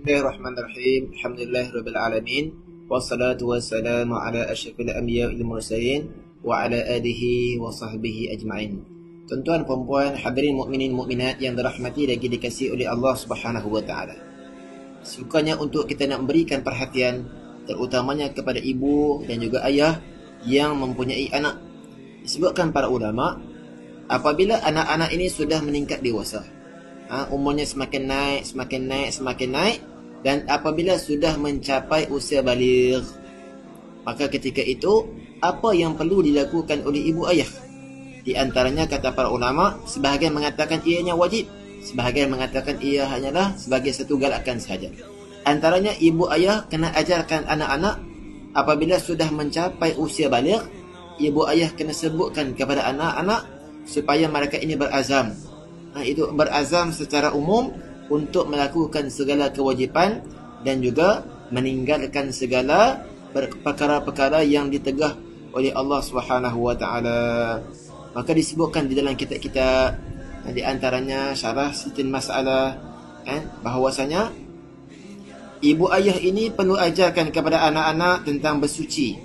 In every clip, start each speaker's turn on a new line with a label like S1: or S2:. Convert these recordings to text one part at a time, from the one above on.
S1: Bismillahirrahmanirrahim. Alhamdulillahirabbil alamin. Wassalatu wassalamu ala asyrafil anbiya'i wal mursalin wa ala alihi wa sahbihi ajma'in. Tuan-tuan, puan-puan, hadirin mukminin mukminat yang dirahmati dan dikasihi oleh Allah Subhanahu wa taala. Sukanya untuk kita nak memberikan perhatian terutamanya kepada ibu dan juga ayah yang mempunyai anak. Disebutkan para ulama, apabila anak-anak ini sudah meningkat dewasa, umurnya semakin naik, dan apabila sudah mencapai usia baligh, maka ketika itu apa yang perlu dilakukan oleh ibu ayah? Di antaranya kata para ulama, sebahagian mengatakan ianya wajib, sebahagian mengatakan ia hanyalah sebagai satu galakan sahaja. Antaranya ibu ayah kena ajarkan anak-anak apabila sudah mencapai usia baligh, ibu ayah kena sebutkan kepada anak-anak supaya mereka ini berazam. Itu berazam secara umum untuk melakukan segala kewajipan dan juga meninggalkan segala perkara-perkara yang ditegah oleh Allah Subhanahu wa taala. Maka disebutkan di dalam kitab-kitab, di antaranya Syarah Sitin Masalah, bahawasanya ibu ayah ini perlu ajarkan kepada anak-anak tentang bersuci,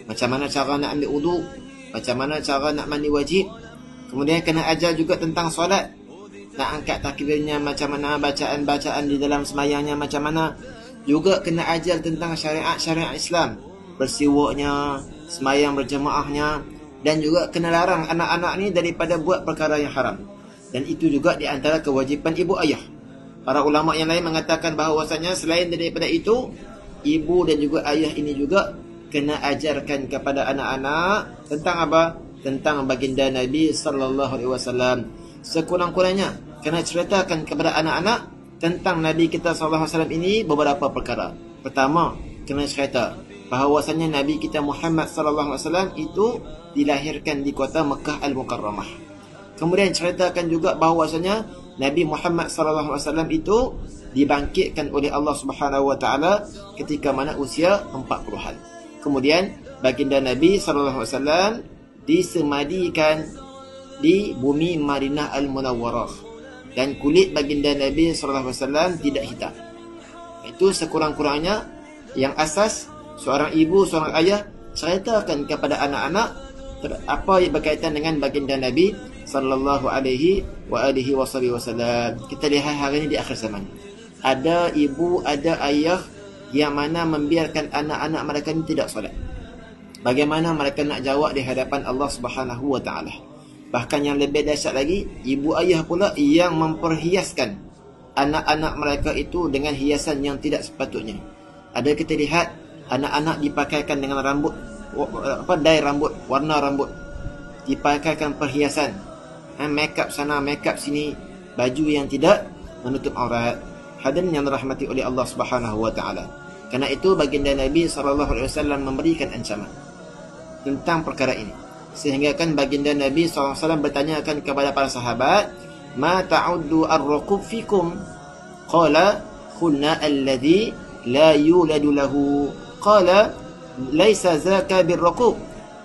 S1: macam mana cara nak ambil wudu, macam mana cara nak mandi wajib. Kemudian kena ajar juga tentang solat, nak angkat takbirnya macam mana, bacaan-bacaan di dalam semayangnya macam mana. Juga kena ajar tentang syariat-syariat Islam, bersiwaknya, semayang berjemaahnya, dan juga kena larang anak-anak ni daripada buat perkara yang haram. Dan itu juga di antara kewajipan ibu ayah. Para ulama yang lain mengatakan bahawasanya selain daripada itu, ibu dan juga ayah ini juga kena ajarkan kepada anak-anak tentang apa? Tentang baginda Nabi sallallahu alaihi wasallam. Sekurang-kurangnya kena ceritakan kepada anak-anak tentang Nabi kita sallallahu alaihi wasallam ini beberapa perkara. Pertama, kena cerita bahawasanya Nabi kita Muhammad sallallahu alaihi wasallam itu dilahirkan di kota Mekah Al-Mukarramah. Kemudian ceritakan juga bahawasanya Nabi Muhammad sallallahu alaihi wasallam itu dibangkitkan oleh Allah Subhanahu wa taala ketika mana usia 40-an. Kemudian baginda Nabi sallallahu alaihi wasallam disemadikan di bumi Madinah Al-Munawwarah, dan kulit baginda Nabi sallallahu alaihi wasallam tidak hitam. Itu sekurang-kurangnya yang asas seorang ibu, seorang ayah ceritakan kepada anak-anak apa yang berkaitan dengan baginda Nabi sallallahu alaihi wasallam. Kita lihat hari ini di akhir zaman, ada ibu, ada ayah yang mana membiarkan anak-anak mereka ini tidak solat. Bagaimana mereka nak jawab di hadapan Allah Subhanahu wa taala? Bahkan yang lebih dahsyat lagi, ibu ayah pula yang memperhiaskan anak-anak mereka itu dengan hiasan yang tidak sepatutnya. Ada kita lihat anak-anak dipakaikan dengan rambut, dai rambut, warna rambut, dipakaikan perhiasan, make up sana, make up sini, baju yang tidak menutup aurat. Hadirin yang dirahmati oleh Allah Subhanahu wa taala. Karena itu baginda Nabi sallallahu alaihi wasallam memberikan ancaman tentang perkara ini, sehingga kan baginda Nabi SAW bertanyakan kepada para sahabat, ma ta'uddu ar-raqub fikum? Qala khulna alladhi la yuladu lahu. Qala laysa zaka bir-raqub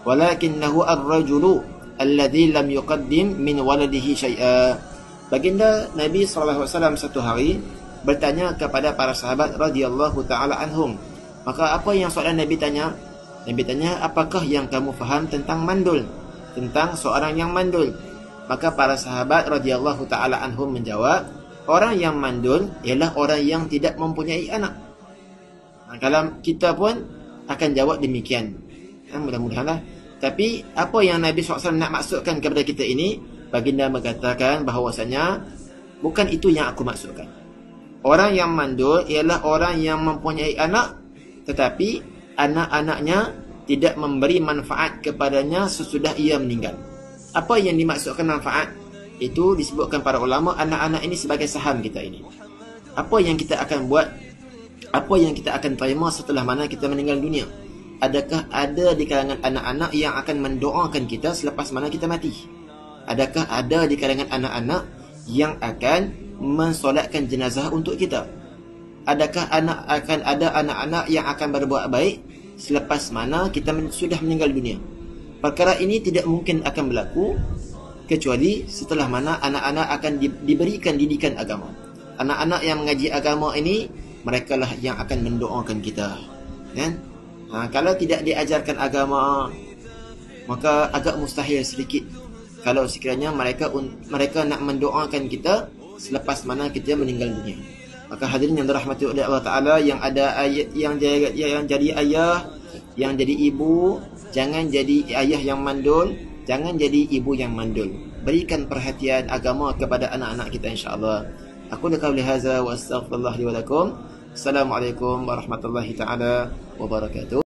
S1: walakinnahu ar-rajulu alladhi lam yuqaddim min waladihi syai'a. Baginda Nabi SAW satu hari bertanya kepada para sahabat radhiyallahu taala anhum. Maka apa yang soalan Nabi tanya? Nabi tanya, apakah yang kamu faham tentang mandul? Tentang seorang yang mandul. Maka para sahabat radhiyallahu taala anhum menjawab, orang yang mandul ialah orang yang tidak mempunyai anak. Kalau kita pun akan jawab demikian, mudah-mudahanlah. Tapi apa yang Nabi SAW nak maksudkan kepada kita ini, baginda mengatakan bahawasanya bukan itu yang aku maksudkan. Orang yang mandul ialah orang yang mempunyai anak, tetapi anak-anaknya tidak memberi manfaat kepadanya sesudah ia meninggal. Apa yang dimaksudkan manfaat? Itu disebutkan para ulama, anak-anak ini sebagai saham kita ini. Apa yang kita akan buat, apa yang kita akan terima setelah mana kita meninggal dunia? Adakah ada di kalangan anak-anak yang akan mendoakan kita selepas mana kita mati? Adakah ada di kalangan anak-anak yang akan mensolatkan jenazah untuk kita? Adakah akan ada anak-anak yang akan berbuat baik selepas mana kita sudah meninggal dunia? Perkara ini tidak mungkin akan berlaku kecuali setelah mana anak-anak akan diberikan didikan agama. Anak-anak yang mengaji agama ini mereka lah yang akan mendoakan kita. Kan? Kalau tidak diajarkan agama, maka agak mustahil sedikit kalau sekiranya mereka nak mendoakan kita selepas mana kita meninggal dunia. Maka hadirin yang dirahmati oleh Allah Ta'ala, yang ada ayat yang jadi ayah, yang jadi ibu, jangan jadi ayah yang mandul, jangan jadi ibu yang mandul. Berikan perhatian agama kepada anak-anak kita, insya-Allah. Aku qauli hadza wa astaghfirullah li wa lakum. Assalamualaikum warahmatullahi taala wabarakatuh.